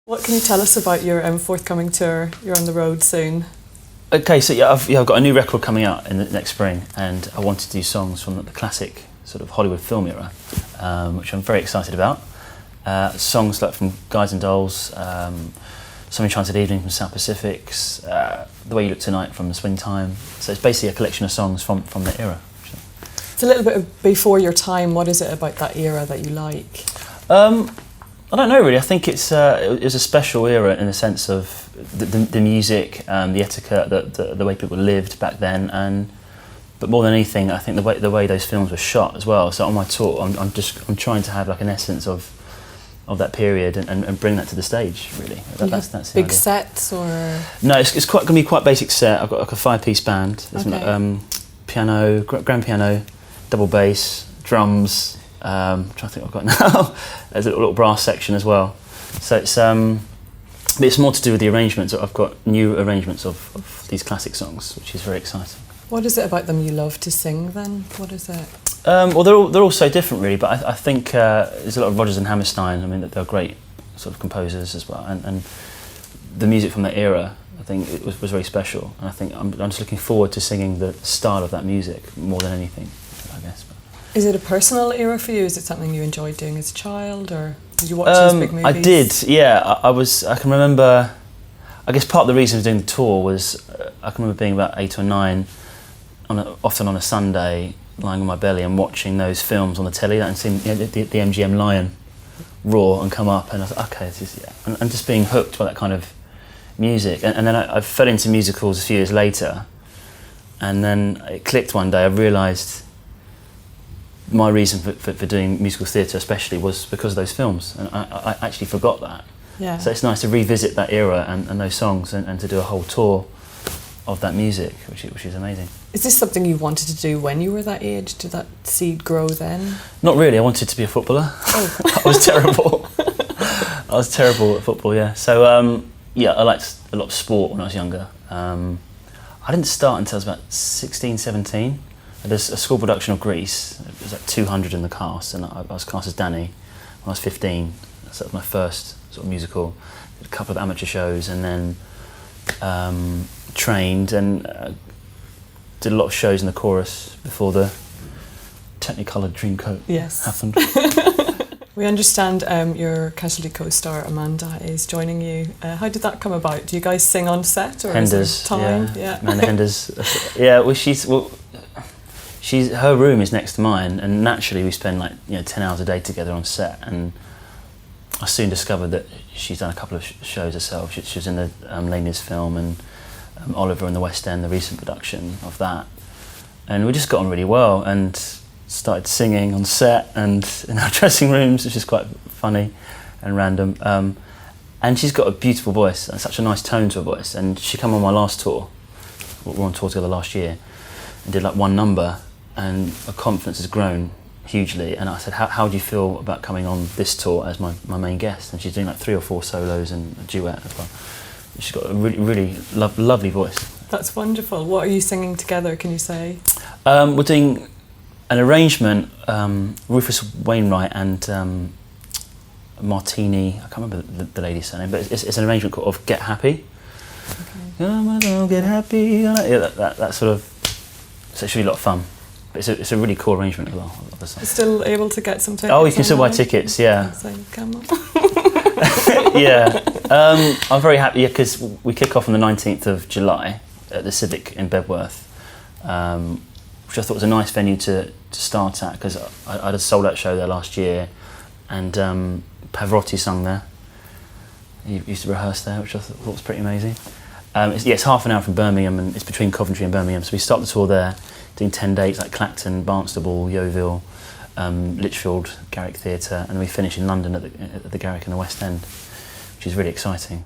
What can you tell us about your forthcoming tour? You're on the road soon. Okay, so I've got a new record coming out in the next spring, and I wanted to do songs from the classic sort of Hollywood film era, which I'm very excited about. Songs like from Guys and Dolls, some Enchanted Evening from South Pacifics, The Way You Look Tonight from Springtime. So it's basically a collection of songs from the era. It's a little bit before your time. What is it about that era that you like? I don't know really. I think it was a special era in the sense of the music, the etiquette, the way people lived back then, but more than anything, I think the way those films were shot as well. So on my tour, I'm trying to have like an essence of that period and bring that to the stage. Really, that's the big idea. sets or no? It's going to be quite basic set. I've got like a 5-piece band. There's piano, grand piano, double bass, drums. I'm trying to think what I've got now. There's a little brass section as well. So it's more to do with the arrangements. I've got new arrangements of these classic songs, which is very exciting. What is it about them you love to sing then? What is it? Well, they're all so different really, but I think there's a lot of Rodgers and Hammerstein. I mean, they're great sort of composers as well, and the music from that era, I think it was very special. And I think I'm just looking forward to singing the style of that music more than anything, I guess. Is it a personal era for you? Is it something you enjoyed doing as a child, or did you watch those big movies? I did, yeah. I can remember. I guess part of the reason for doing the tour was I can remember being about 8 or 9, often on a Sunday, lying on my belly and watching those films on the telly and seeing the MGM Lion roar and come up, and I thought, okay, this is and just being hooked by that kind of music. And then I fell into musicals a few years later, and then it clicked one day. I realised my reason for doing musical theatre especially was because of those films, and I actually forgot that. Yeah. So it's nice to revisit that era and those songs and to do a whole tour of that music, which is amazing. Is this something you wanted to do when you were that age? Did that seed grow then? Not really. I wanted to be a footballer. Oh. I was terrible. I was terrible at football, yeah. So I liked a lot of sport when I was younger. I didn't start until I was about 16, 17. There's a school production of Grease. It was like 200 in the cast, and I was cast as Danny when I was 15. That was my first sort of musical. Did a couple of amateur shows, and then trained and did a lot of shows in the chorus before the Technicolor Dreamcoat happened. We understand your Casualty co-star Amanda is joining you. How did that come about? Do you guys sing on set, or Henders, is there time? Yeah. Amanda Henders. Yeah, well, her room is next to mine, and naturally we spend 10 hours a day together on set. And I soon discovered that she's done a couple of shows herself. She was in the Laney's film, and Oliver in the West End, the recent production of that. And we just got on really well and started singing on set and in our dressing rooms, which is quite funny and random. And she's got a beautiful voice and such a nice tone to her voice. And she came on my last tour. We were on tour together last year and did like one number, and her confidence has grown hugely. And I said, how do you feel about coming on this tour as my main guest? And she's doing like 3 or 4 solos and a duet as well. She's got a really, really lovely voice. That's wonderful. What are you singing together, can you say? We're doing an arrangement, Rufus Wainwright and Martini, I can't remember the lady's surname, but it's an arrangement of Get Happy. Okay. Get happy. Yeah, that sort of, so it should be a lot of fun. But it's a really cool arrangement as well. Still able to get some tickets? Oh, you can still buy tickets, yeah. Come on. Yeah. I'm very happy because we kick off on the 19th of July at the Civic in Bedworth, which I thought was a nice venue to start at, because I had a sold-out show there last year, and Pavarotti sung there. He used to rehearse there, which I thought was pretty amazing. It's half an hour from Birmingham, and it's between Coventry and Birmingham, so we start the tour there, doing 10 dates like Clacton, Barnstaple, Yeovil, Lichfield, Garrick Theatre, and we finish in London at the Garrick and the West End, which is really exciting.